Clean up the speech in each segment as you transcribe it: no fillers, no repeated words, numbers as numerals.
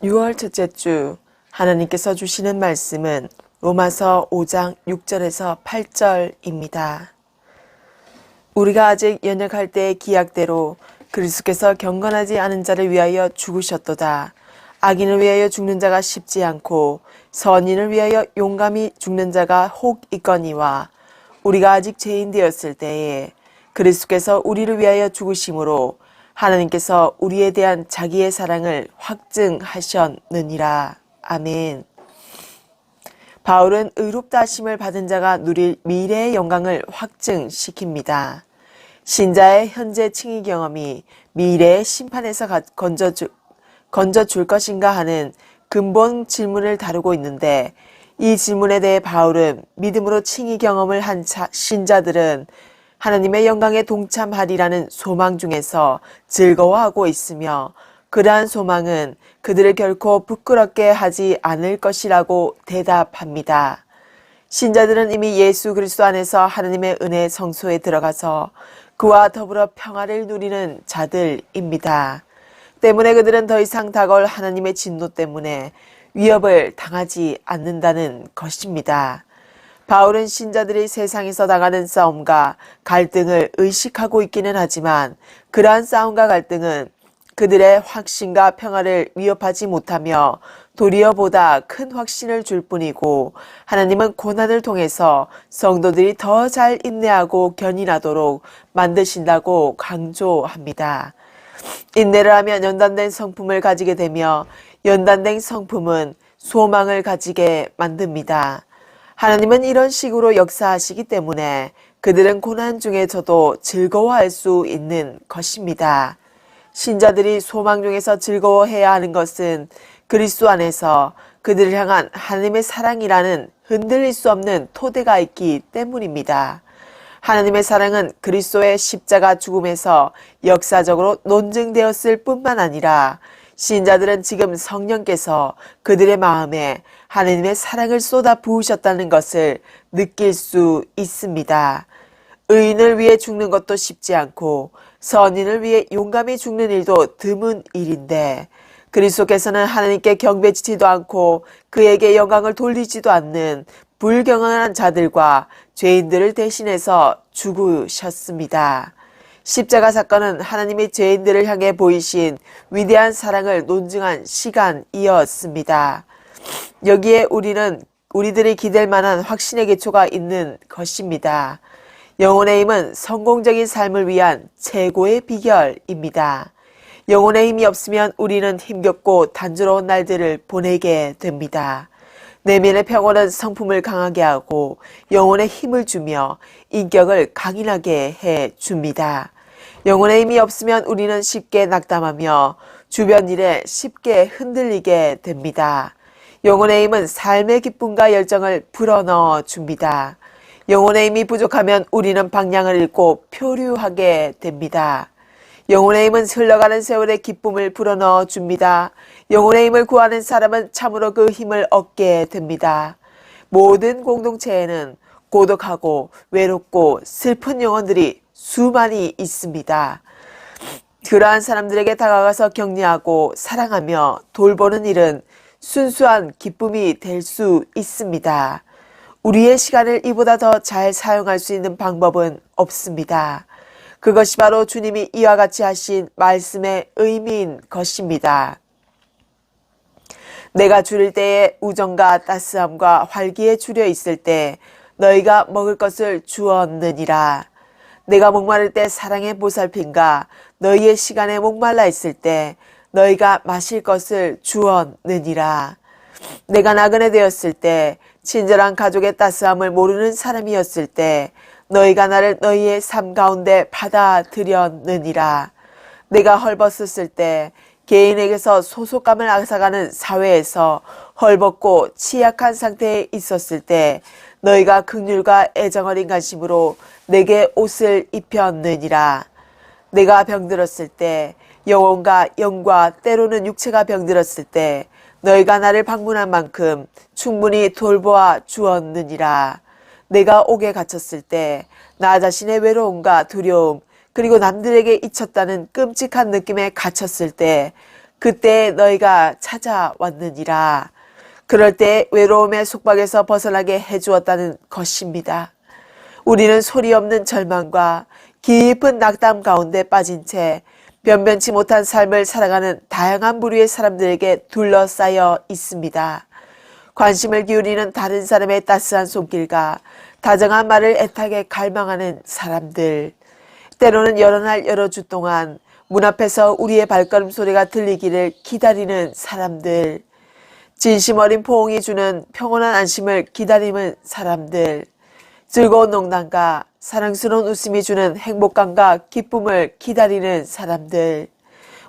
6월 첫째 주 하나님께서 주시는 말씀은 로마서 5장 6절에서 8절입니다. 우리가 아직 연약할 때의 기약대로 그리스도께서 경건하지 않은 자를 위하여 죽으셨도다. 악인을 위하여 죽는 자가 쉽지 않고 선인을 위하여 용감히 죽는 자가 혹 있거니와 우리가 아직 죄인 되었을 때에 그리스도께서 우리를 위하여 죽으심으로 하나님께서 우리에 대한 자기의 사랑을 확증하셨느니라. 아멘. 바울은 의롭다 하심을 받은 자가 누릴 미래의 영광을 확증시킵니다. 신자의 현재 칭의 경험이 미래의 심판에서 건져줄 것인가 하는 근본 질문을 다루고 있는데, 이 질문에 대해 바울은 믿음으로 칭의 경험을 한 신자들은 하나님의 영광에 동참하리라는 소망 중에서 즐거워하고 있으며, 그러한 소망은 그들을 결코 부끄럽게 하지 않을 것이라고 대답합니다. 신자들은 이미 예수 그리스도 안에서 하나님의 은혜의 성소에 들어가서 그와 더불어 평화를 누리는 자들입니다. 때문에 그들은 더 이상 다가올 하나님의 진노 때문에 위협을 당하지 않는다는 것입니다. 바울은 신자들이 세상에서 당하는 싸움과 갈등을 의식하고 있기는 하지만, 그러한 싸움과 갈등은 그들의 확신과 평화를 위협하지 못하며 도리어 보다 큰 확신을 줄 뿐이고, 하나님은 고난을 통해서 성도들이 더 잘 인내하고 견인하도록 만드신다고 강조합니다. 인내를 하면 연단된 성품을 가지게 되며, 연단된 성품은 소망을 가지게 만듭니다. 하나님은 이런 식으로 역사하시기 때문에 그들은 고난 중에서도 즐거워할 수 있는 것입니다. 신자들이 소망 중에서 즐거워해야 하는 것은 그리스도 안에서 그들을 향한 하나님의 사랑이라는 흔들릴 수 없는 토대가 있기 때문입니다. 하나님의 사랑은 그리스도의 십자가 죽음에서 역사적으로 논증되었을 뿐만 아니라, 신자들은 지금 성령께서 그들의 마음에 하나님의 사랑을 쏟아 부으셨다는 것을 느낄 수 있습니다. 의인을 위해 죽는 것도 쉽지 않고 선인을 위해 용감히 죽는 일도 드문 일인데, 그리스도께서는 하나님께 경배치지도 않고 그에게 영광을 돌리지도 않는 불경건한 자들과 죄인들을 대신해서 죽으셨습니다. 십자가 사건은 하나님이 죄인들을 향해 보이신 위대한 사랑을 논증한 시간이었습니다. 여기에 우리들이 기댈 만한 확신의 기초가 있는 것입니다. 영혼의 힘은 성공적인 삶을 위한 최고의 비결입니다. 영혼의 힘이 없으면 우리는 힘겹고 단조로운 날들을 보내게 됩니다. 내면의 평온은 성품을 강하게 하고 영혼에 힘을 주며 인격을 강인하게 해 줍니다. 영혼의 힘이 없으면 우리는 쉽게 낙담하며 주변 일에 쉽게 흔들리게 됩니다. 영혼의 힘은 삶의 기쁨과 열정을 불어넣어 줍니다. 영혼의 힘이 부족하면 우리는 방향을 잃고 표류하게 됩니다. 영혼의 힘은 흘러가는 세월의 기쁨을 불어넣어 줍니다. 영혼의 힘을 구하는 사람은 참으로 그 힘을 얻게 됩니다. 모든 공동체에는 고독하고 외롭고 슬픈 영혼들이 수많이 있습니다. 그러한 사람들에게 다가가서 격려하고 사랑하며 돌보는 일은 순수한 기쁨이 될 수 있습니다. 우리의 시간을 이보다 더 잘 사용할 수 있는 방법은 없습니다. 그것이 바로 주님이 이와 같이 하신 말씀의 의미인 것입니다. 내가 줄일 때에 우정과 따스함과 활기에 줄여 있을 때 너희가 먹을 것을 주었느니라. 내가 목마를 때 사랑의 보살핌과 너희의 시간에 목말라 있을 때 너희가 마실 것을 주었느니라. 내가 나그네 되었을 때, 친절한 가족의 따스함을 모르는 사람이었을 때 너희가 나를 너희의 삶 가운데 받아들였느니라. 내가 헐벗었을 때, 개인에게서 소속감을 앗아가는 사회에서 헐벗고 취약한 상태에 있었을 때 너희가 긍휼과 애정 어린 관심으로 내게 옷을 입혔느니라. 내가 병들었을 때, 영혼과 영과 때로는 육체가 병들었을 때 너희가 나를 방문한 만큼 충분히 돌보아 주었느니라. 내가 옥에 갇혔을 때 나 자신의 외로움과 두려움, 그리고 남들에게 잊혔다는 끔찍한 느낌에 갇혔을 때 그때 너희가 찾아왔느니라. 그럴 때 외로움의 속박에서 벗어나게 해주었다는 것입니다. 우리는 소리 없는 절망과 깊은 낙담 가운데 빠진 채 변변치 못한 삶을 살아가는 다양한 부류의 사람들에게 둘러싸여 있습니다. 관심을 기울이는 다른 사람의 따스한 손길과 다정한 말을 애타게 갈망하는 사람들, 때로는 여러 날 여러 주 동안 문 앞에서 우리의 발걸음 소리가 들리기를 기다리는 사람들, 진심 어린 포옹이 주는 평온한 안심을 기다리는 사람들, 즐거운 농담과 사랑스러운 웃음이 주는 행복감과 기쁨을 기다리는 사람들,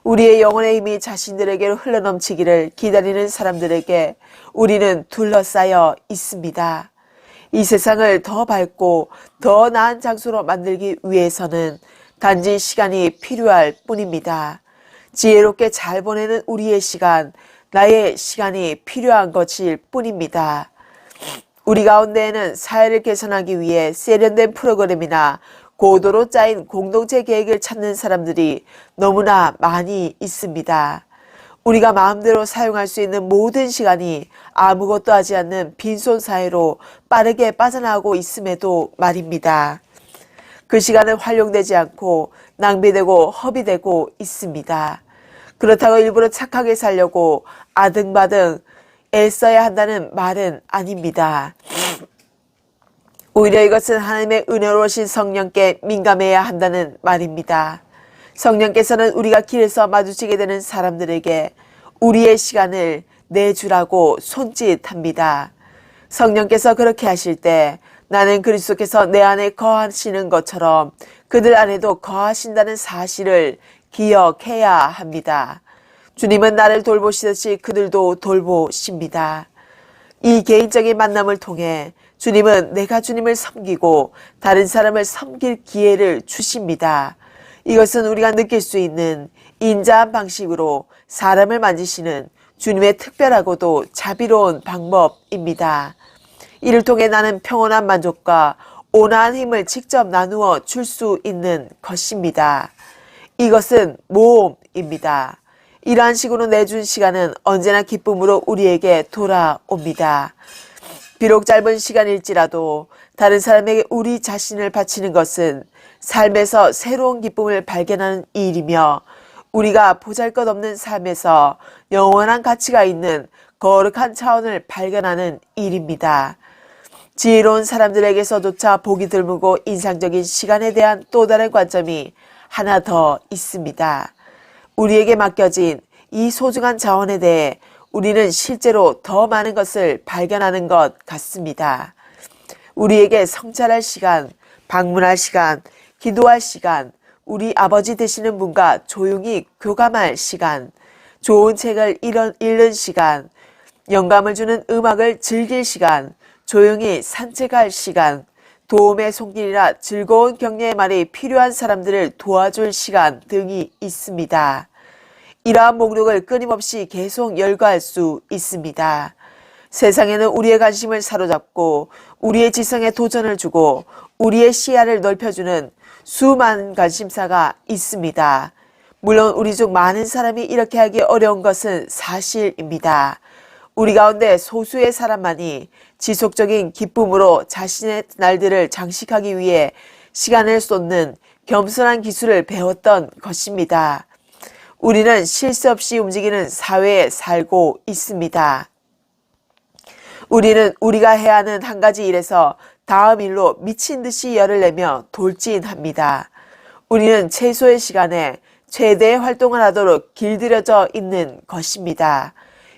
우리의 영혼의 힘이 자신들에게로 흘러넘치기를 기다리는 사람들에게 우리는 둘러싸여 있습니다. 이 세상을 더 밝고 더 나은 장소로 만들기 위해서는 단지 시간이 필요할 뿐입니다. 지혜롭게 잘 보내는 우리의 시간, 나의 시간이 필요한 것일 뿐입니다. 우리 가운데에는 사회를 개선하기 위해 세련된 프로그램이나 고도로 짜인 공동체 계획을 찾는 사람들이 너무나 많이 있습니다. 우리가 마음대로 사용할 수 있는 모든 시간이 아무것도 하지 않는 빈손 사회로 빠르게 빠져나가고 있음에도 말입니다. 그 시간은 활용되지 않고 낭비되고 허비되고 있습니다. 그렇다고 일부러 착하게 살려고 아등바등 애써야 한다는 말은 아닙니다. 오히려 이것은 하나님의 은혜로우신 성령께 민감해야 한다는 말입니다. 성령께서는 우리가 길에서 마주치게 되는 사람들에게 우리의 시간을 내주라고 손짓합니다. 성령께서 그렇게 하실 때 나는 그리스도께서 내 안에 거하시는 것처럼 그들 안에도 거하신다는 사실을 기억해야 합니다. 주님은 나를 돌보시듯이 그들도 돌보십니다. 이 개인적인 만남을 통해 주님은 내가 주님을 섬기고 다른 사람을 섬길 기회를 주십니다. 이것은 우리가 느낄 수 있는 인자한 방식으로 사람을 만지시는 주님의 특별하고도 자비로운 방법입니다. 이를 통해 나는 평온한 만족과 온화한 힘을 직접 나누어 줄 수 있는 것입니다. 이것은 모험입니다. 이러한 식으로 내준 시간은 언제나 기쁨으로 우리에게 돌아옵니다. 비록 짧은 시간일지라도 다른 사람에게 우리 자신을 바치는 것은 삶에서 새로운 기쁨을 발견하는 일이며 우리가 보잘것없는 삶에서 영원한 가치가 있는 거룩한 차원을 발견하는 일입니다. 지혜로운 사람들에게서조차 보기 드물고 인상적인 시간에 대한 또 다른 관점이 하나 더 있습니다. 우리에게 맡겨진 이 소중한 자원에 대해 우리는 실제로 더 많은 것을 발견하는 것 같습니다. 우리에게 성찰할 시간, 방문할 시간, 기도할 시간, 우리 아버지 되시는 분과 조용히 교감할 시간, 좋은 책을 읽는 시간, 영감을 주는 음악을 즐길 시간, 조용히 산책할 시간, 도움의 손길이라 즐거운 격려의 말이 필요한 사람들을 도와줄 시간 등이 있습니다. 이러한 목록을 끊임없이 계속 열거할 수 있습니다. 세상에는 우리의 관심을 사로잡고 우리의 지성에 도전을 주고 우리의 시야를 넓혀주는 수많은 관심사가 있습니다. 물론 우리 중 많은 사람이 이렇게 하기 어려운 것은 사실입니다. 우리 가운데 소수의 사람만이 지속적인 기쁨으로 자신의 날들을 장식하기 위해 시간을 쏟는 겸손한 기술을 배웠던 것입니다. 우리는 쉴 새 없이 움직이는 사회에 살고 있습니다. 우리는 우리가 해야 하는 한 가지 일에서 다음 일로 미친 듯이 열을 내며 돌진합니다. 우리는 최소의 시간에 최대의 활동을 하도록 길들여져 있는 것입니다.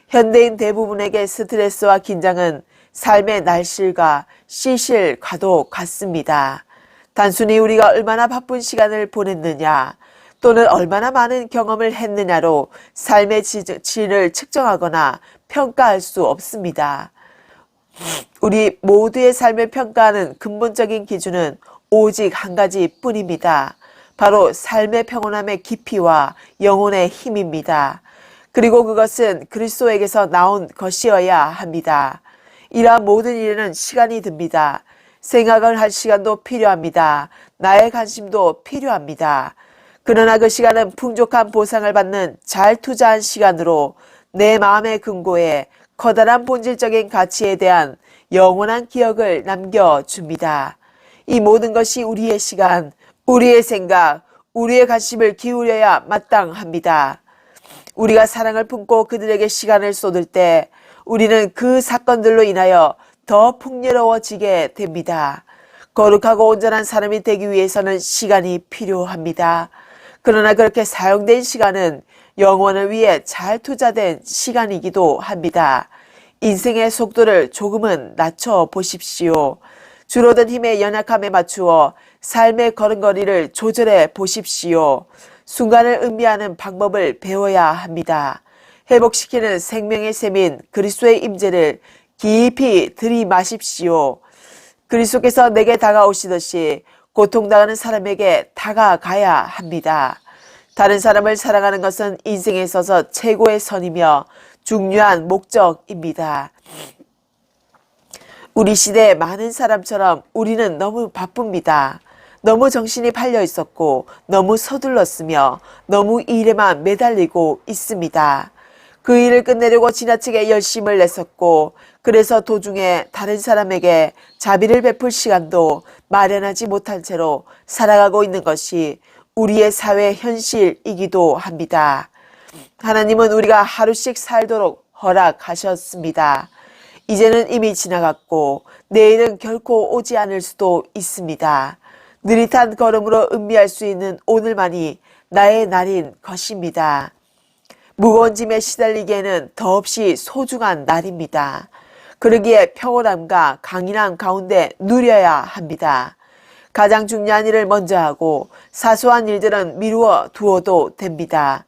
현대인 대부분에게 스트레스와 긴장은 삶의 날실과 시실과도 같습니다. 단순히 우리가 얼마나 바쁜 시간을 보냈느냐 또는 얼마나 많은 경험을 했느냐로 삶의 질을 측정하거나 평가할 수 없습니다. 우리 모두의 삶을 평가하는 근본적인 기준은 오직 한 가지 뿐입니다. 바로 삶의 평온함의 깊이와 영혼의 힘입니다. 그리고 그것은 그리스도에게서 나온 것이어야 합니다. 이러한 모든 일에는 시간이 듭니다. 생각을 할 시간도 필요합니다. 나의 관심도 필요합니다. 그러나 그 시간은 풍족한 보상을 받는 잘 투자한 시간으로 내 마음의 근고에 커다란 본질적인 가치에 대한 영원한 기억을 남겨줍니다. 이 모든 것이 우리의 시간, 우리의 생각, 우리의 관심을 기울여야 마땅합니다. 우리가 사랑을 품고 그들에게 시간을 쏟을 때 우리는 그 사건들로 인하여 더 풍요로워지게 됩니다. 거룩하고 온전한 사람이 되기 위해서는 시간이 필요합니다. 그러나 그렇게 사용된 시간은 영혼을 위해 잘 투자된 시간이기도 합니다. 인생의 속도를 조금은 낮춰 보십시오. 줄어든 힘의 연약함에 맞추어 삶의 걸음걸이를 조절해 보십시오. 순간을 음미하는 방법을 배워야 합니다. 회복시키는 생명의 셈인 그리스도의 임재를 깊이 들이마십시오. 그리스도께서 내게 다가오시듯이 고통당하는 사람에게 다가가야 합니다. 다른 사람을 사랑하는 것은 인생에 있어서 최고의 선이며 중요한 목적입니다. 우리 시대의 많은 사람처럼 우리는 너무 바쁩니다. 너무 정신이 팔려 있었고 너무 서둘렀으며 너무 일에만 매달리고 있습니다. 그 일을 끝내려고 지나치게 열심을 냈었고 그래서 도중에 다른 사람에게 자비를 베풀 시간도 마련하지 못한 채로 살아가고 있는 것이 우리의 사회 현실이기도 합니다. 하나님은 우리가 하루씩 살도록 허락하셨습니다. 이제는 이미 지나갔고 내일은 결코 오지 않을 수도 있습니다. 느릿한 걸음으로 음미할 수 있는 오늘만이 나의 날인 것입니다. 무거운 짐에 시달리기에는 더없이 소중한 날입니다. 그러기에 평온함과 강인함 가운데 누려야 합니다. 가장 중요한 일을 먼저 하고 사소한 일들은 미루어 두어도 됩니다.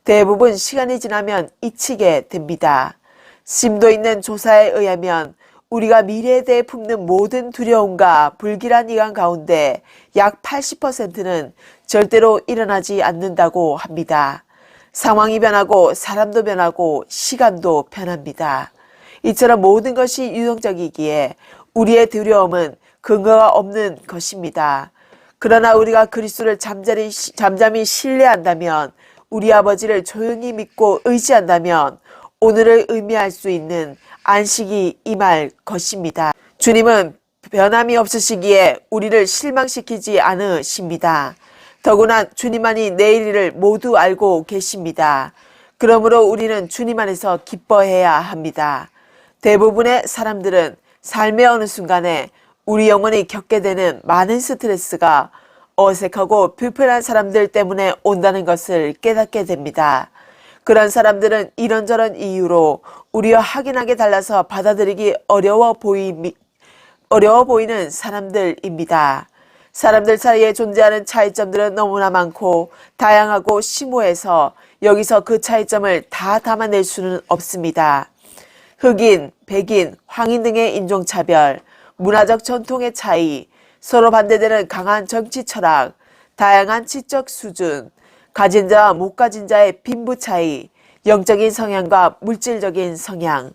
대부분 시간이 지나면 잊히게 됩니다. 심도 있는 조사에 의하면 우리가 미래에 대해 품는 모든 두려움과 불길한 이감 가운데 약 80%는 절대로 일어나지 않는다고 합니다. 상황이 변하고 사람도 변하고 시간도 변합니다. 이처럼 모든 것이 유동적이기에 우리의 두려움은 근거가 없는 것입니다. 그러나 우리가 그리스도를 잠잠히 신뢰한다면, 우리 아버지를 조용히 믿고 의지한다면 오늘을 의미할 수 있는 안식이 임할 것입니다. 주님은 변함이 없으시기에 우리를 실망시키지 않으십니다. 더구나 주님만이 내일 일을 모두 알고 계십니다. 그러므로 우리는 주님 안에서 기뻐해야 합니다. 대부분의 사람들은 삶의 어느 순간에 우리 영혼이 겪게 되는 많은 스트레스가 어색하고 불편한 사람들 때문에 온다는 것을 깨닫게 됩니다. 그런 사람들은 이런저런 이유로 우리와 확연하게 달라서 받아들이기 어려워 보이는 사람들입니다. 사람들 사이에 존재하는 차이점들은 너무나 많고 다양하고 심오해서 여기서 그 차이점을 다 담아낼 수는 없습니다. 흑인, 백인, 황인 등의 인종차별, 문화적 전통의 차이, 서로 반대되는 강한 정치 철학, 다양한 지적 수준, 가진 자와 못 가진 자의 빈부 차이, 영적인 성향과 물질적인 성향,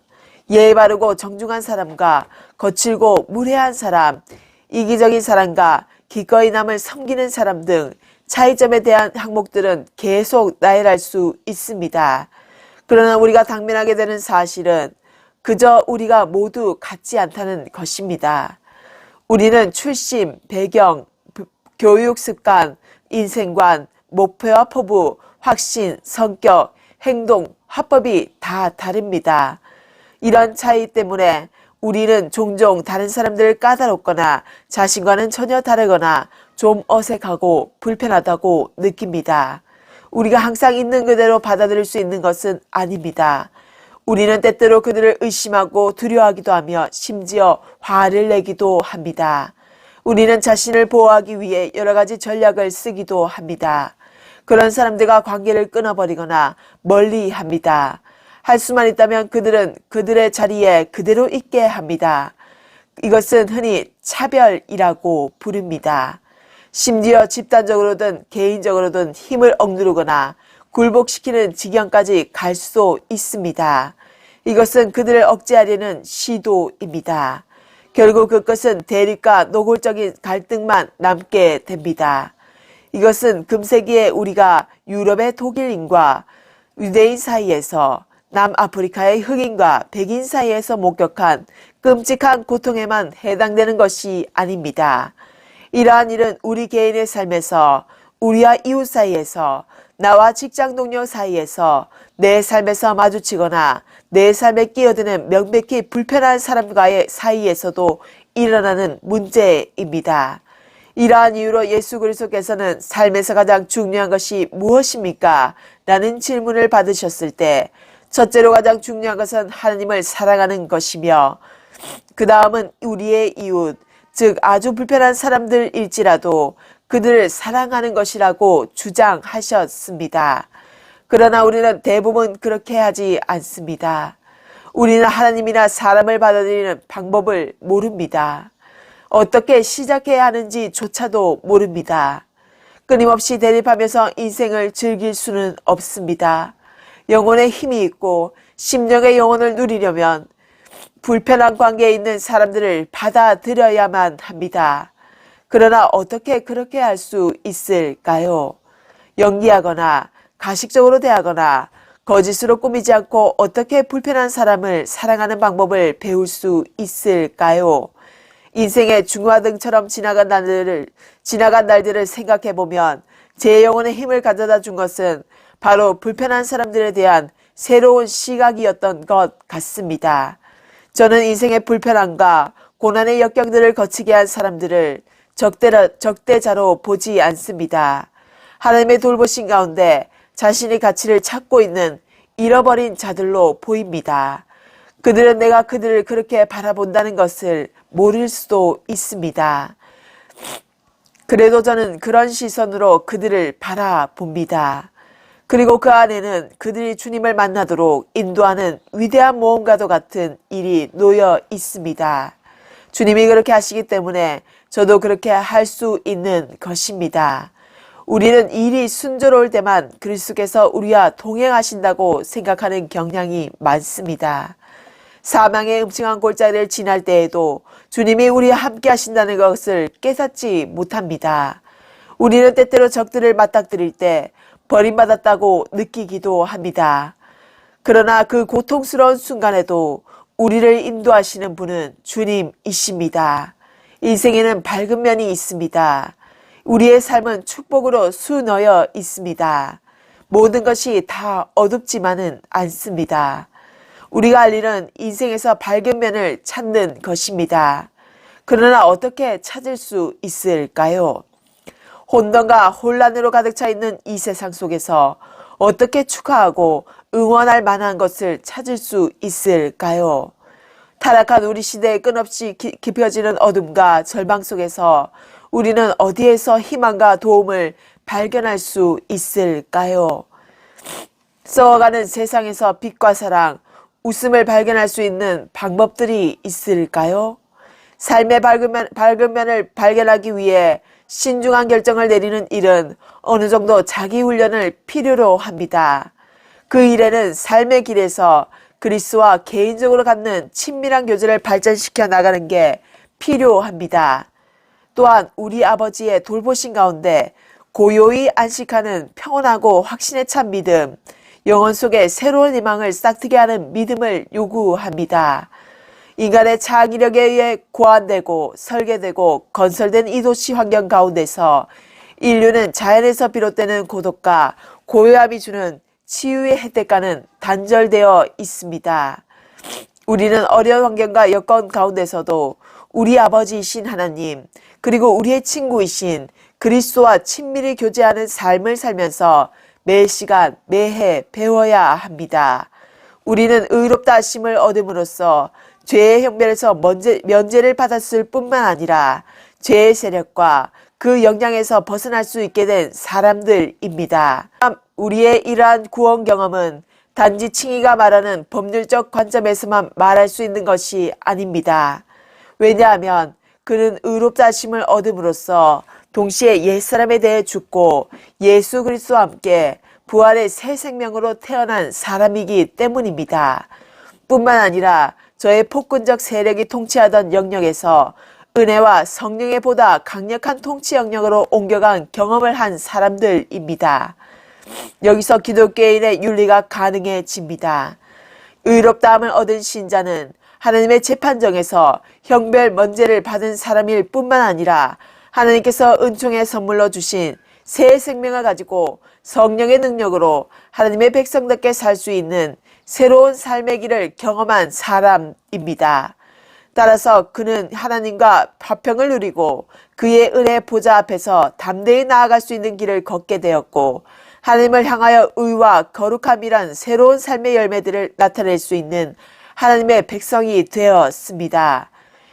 예의 바르고 정중한 사람과 거칠고 무례한 사람, 이기적인 사람과 기꺼이 남을 섬기는 사람 등 차이점에 대한 항목들은 계속 나열할 수 있습니다. 그러나 우리가 당면하게 되는 사실은 그저 우리가 모두 같지 않다는 것입니다. 우리는 출신, 배경, 교육 습관, 인생관, 목표와 포부, 확신, 성격, 행동, 화법이 다 다릅니다. 이런 차이 때문에 우리는 종종 다른 사람들을 까다롭거나 자신과는 전혀 다르거나 좀 어색하고 불편하다고 느낍니다. 우리가 항상 있는 그대로 받아들일 수 있는 것은 아닙니다. 우리는 때때로 그들을 의심하고 두려워하기도 하며 심지어 화를 내기도 합니다. 우리는 자신을 보호하기 위해 여러 가지 전략을 쓰기도 합니다. 그런 사람들과 관계를 끊어버리거나 멀리합니다. 할 수만 있다면 그들은 그들의 자리에 그대로 있게 합니다. 이것은 흔히 차별이라고 부릅니다. 심지어 집단적으로든 개인적으로든 힘을 억누르거나 굴복시키는 지경까지 갈 수도 있습니다. 이것은 그들을 억제하려는 시도입니다. 결국 그것은 대립과 노골적인 갈등만 남게 됩니다. 이것은 금세기에 우리가 유럽의 독일인과 유대인 사이에서 남아프리카의 흑인과 백인 사이에서 목격한 끔찍한 고통에만 해당되는 것이 아닙니다. 이러한 일은 우리 개인의 삶에서, 우리와 이웃 사이에서, 나와 직장 동료 사이에서, 내 삶에서 마주치거나 내 삶에 끼어드는 명백히 불편한 사람과의 사이에서도 일어나는 문제입니다. 이러한 이유로 예수 그리스도께서는 삶에서 가장 중요한 것이 무엇입니까? 라는 질문을 받으셨을 때 첫째로 가장 중요한 것은 하나님을 사랑하는 것이며 그 다음은 우리의 이웃, 즉 아주 불편한 사람들일지라도 그들을 사랑하는 것이라고 주장하셨습니다. 그러나 우리는 대부분 그렇게 하지 않습니다. 우리는 하나님이나 사람을 받아들이는 방법을 모릅니다. 어떻게 시작해야 하는지조차도 모릅니다. 끊임없이 대립하면서 인생을 즐길 수는 없습니다. 영혼에 힘이 있고 심령의 영혼을 누리려면 불편한 관계에 있는 사람들을 받아들여야만 합니다. 그러나 어떻게 그렇게 할 수 있을까요? 연기하거나 가식적으로 대하거나 거짓으로 꾸미지 않고 어떻게 불편한 사람을 사랑하는 방법을 배울 수 있을까요? 인생의 중화등처럼 지나간 날들을 생각해보면 제 영혼의 힘을 가져다 준 것은 바로 불편한 사람들에 대한 새로운 시각이었던 것 같습니다. 저는 인생의 불편함과 고난의 역경들을 거치게 한 사람들을 적대자로 보지 않습니다. 하나님의 돌보신 가운데 자신의 가치를 찾고 있는 잃어버린 자들로 보입니다. 그들은 내가 그들을 그렇게 바라본다는 것을 모를 수도 있습니다. 그래도 저는 그런 시선으로 그들을 바라봅니다. 그리고 그 안에는 그들이 주님을 만나도록 인도하는 위대한 모험과도 같은 일이 놓여 있습니다. 주님이 그렇게 하시기 때문에 저도 그렇게 할 수 있는 것입니다. 우리는 일이 순조로울 때만 그리스도께서 우리와 동행하신다고 생각하는 경향이 많습니다. 사망의 음침한 골짜기를 지날 때에도 주님이 우리와 함께 하신다는 것을 깨닫지 못합니다. 우리는 때때로 적들을 맞닥뜨릴 때 버림받았다고 느끼기도 합니다. 그러나 그 고통스러운 순간에도 우리를 인도하시는 분은 주님이십니다. 인생에는 밝은 면이 있습니다. 우리의 삶은 축복으로 수놓여 있습니다. 모든 것이 다 어둡지만은 않습니다. 우리가 할 일은 인생에서 밝은 면을 찾는 것입니다. 그러나 어떻게 찾을 수 있을까요? 혼돈과 혼란으로 가득 차 있는 이 세상 속에서 어떻게 축하하고 응원할 만한 것을 찾을 수 있을까요? 타락한 우리 시대에 끝없이 깊어지는 어둠과 절망 속에서 우리는 어디에서 희망과 도움을 발견할 수 있을까요? 썩어가는 세상에서 빛과 사랑, 웃음을 발견할 수 있는 방법들이 있을까요? 삶의 밝은 면을 발견하기 위해 신중한 결정을 내리는 일은 어느 정도 자기 훈련을 필요로 합니다. 그 일에는 삶의 길에서 그리스도와 개인적으로 갖는 친밀한 교제를 발전시켜 나가는 게 필요합니다. 또한 우리 아버지의 돌보신 가운데 고요히 안식하는 평온하고 확신에 찬 믿음, 영혼 속에 새로운 희망을 싹트게 하는 믿음을 요구합니다. 인간의 창의력에 의해 고안되고 설계되고 건설된 이 도시 환경 가운데서 인류는 자연에서 비롯되는 고독과 고요함이 주는 치유의 혜택과는 단절되어 있습니다. 우리는 어려운 환경과 여건 가운데서도 우리 아버지이신 하나님, 그리고 우리의 친구이신 그리스도와 친밀히 교제하는 삶을 살면서 매 시간, 매해 배워야 합니다. 우리는 의롭다 하심을 얻음으로써 죄의 형벌에서 면제를 받았을 뿐만 아니라 죄의 세력과 그 영향에서 벗어날 수 있게 된 사람들입니다. 우리의 이러한 구원 경험은 단지 칭의가 말하는 법률적 관점에서만 말할 수 있는 것이 아닙니다. 왜냐하면 그는 의롭다 하심을 얻음으로써 동시에 옛사람에 대해 죽고 예수 그리스도와 함께 부활의 새 생명으로 태어난 사람이기 때문입니다. 뿐만 아니라 저의 폭군적 세력이 통치하던 영역에서 은혜와 성령의 보다 강력한 통치 영역으로 옮겨간 경험을 한 사람들입니다. 여기서 기독교인의 윤리가 가능해집니다. 의롭다함을 얻은 신자는 하나님의 재판정에서 형별 면제를 받은 사람일 뿐만 아니라 하나님께서 은총의 선물로 주신 새 생명을 가지고 성령의 능력으로 하나님의 백성답게 살 수 있는 새로운 삶의 길을 경험한 사람입니다. 따라서 그는 하나님과 화평을 누리고 그의 은혜 보좌 앞에서 담대히 나아갈 수 있는 길을 걷게 되었고 하나님을 향하여 의와 거룩함이란 새로운 삶의 열매들을 나타낼 수 있는 하나님의 백성이 되었습니다.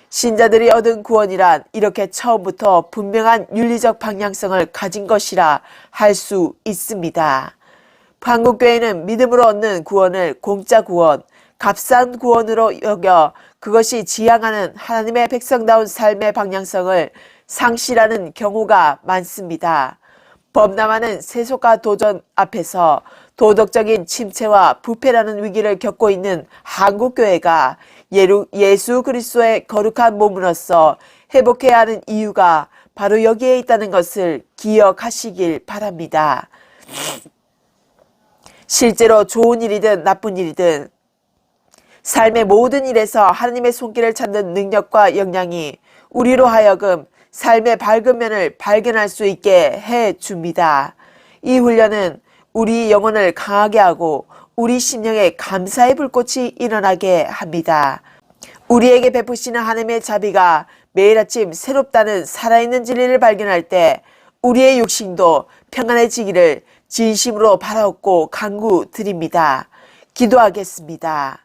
신자들이 얻은 구원이란 이렇게 처음부터 분명한 윤리적 방향성을 가진 것이라 할 수 있습니다. 한국교회는 믿음으로 얻는 구원을 공짜 구원, 값싼 구원으로 여겨 그것이 지향하는 하나님의 백성다운 삶의 방향성을 상실하는 경우가 많습니다. 범람하는 세속과 도전 앞에서 도덕적인 침체와 부패라는 위기를 겪고 있는 한국교회가 예수 그리스도의 거룩한 몸으로서 회복해야 하는 이유가 바로 여기에 있다는 것을 기억하시길 바랍니다. 실제로 좋은 일이든 나쁜 일이든 삶의 모든 일에서 하나님의 손길을 찾는 능력과 역량이 우리로 하여금 삶의 밝은 면을 발견할 수 있게 해줍니다. 이 훈련은 우리 영혼을 강하게 하고 우리 심령에 감사의 불꽃이 일어나게 합니다. 우리에게 베푸시는 하나님의 자비가 매일 아침 새롭다는 살아있는 진리를 발견할 때 우리의 육신도 평안해지기를 진심으로 바라옵고 간구드립니다. 기도하겠습니다.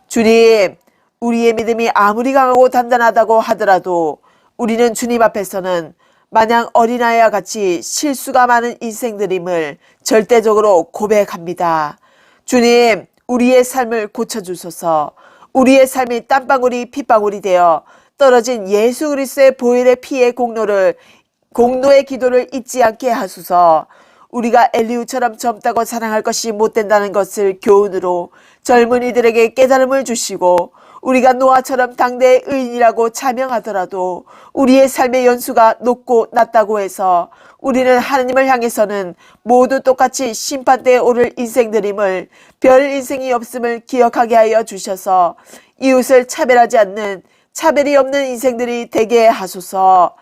주님, 우리의 믿음이 아무리 강하고 단단하다고 하더라도 우리는 주님 앞에서는 마냥 어린아이와 같이 실수가 많은 인생들임을 절대적으로 고백합니다. 주님, 우리의 삶을 고쳐주소서. 우리의 삶이 땀방울이 핏방울이 되어 떨어진 예수 그리스도의 보혈의 피의 공로의 기도를 잊지 않게 하소서. 우리가 엘리후처럼 젊다고 사랑할 것이 못된다는 것을 교훈으로 젊은이들에게 깨달음을 주시고 우리가 노아처럼 당대의 의인이라고 자명하더라도 우리의 삶의 연수가 높고 낮다고 해서 우리는 하나님을 향해서는 모두 똑같이 심판대에 오를 인생들임을 별 인생이 없음을 기억하게 하여 주셔서 이웃을 차별하지 않는 차별이 없는 인생들이 되게 하소서.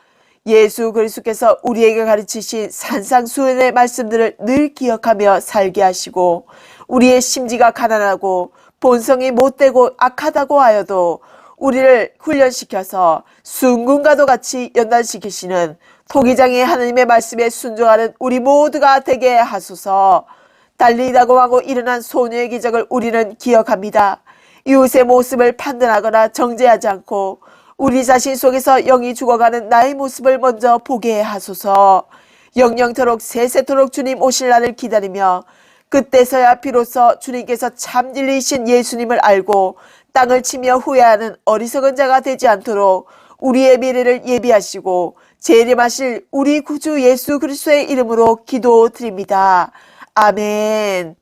예수 그리스도께서 우리에게 가르치신 산상수훈의 말씀들을 늘 기억하며 살게 하시고 우리의 심지가 가난하고 본성이 못되고 악하다고 하여도 우리를 훈련시켜서 순금과도 같이 연단시키시는 토기장의 하나님의 말씀에 순종하는 우리 모두가 되게 하소서. 달리다고 하고 일어난 소녀의 기적을 우리는 기억합니다. 이웃의 모습을 판단하거나 정죄하지 않고 우리 자신 속에서 영이 죽어가는 나의 모습을 먼저 보게 하소서. 영영토록 세세토록 주님 오실 날을 기다리며 그때서야 비로소 주님께서 참 진리이신 예수님을 알고 땅을 치며 후회하는 어리석은 자가 되지 않도록 우리의 미래를 예비하시고 재림하실 우리 구주 예수 그리스도의 이름으로 기도드립니다. 아멘.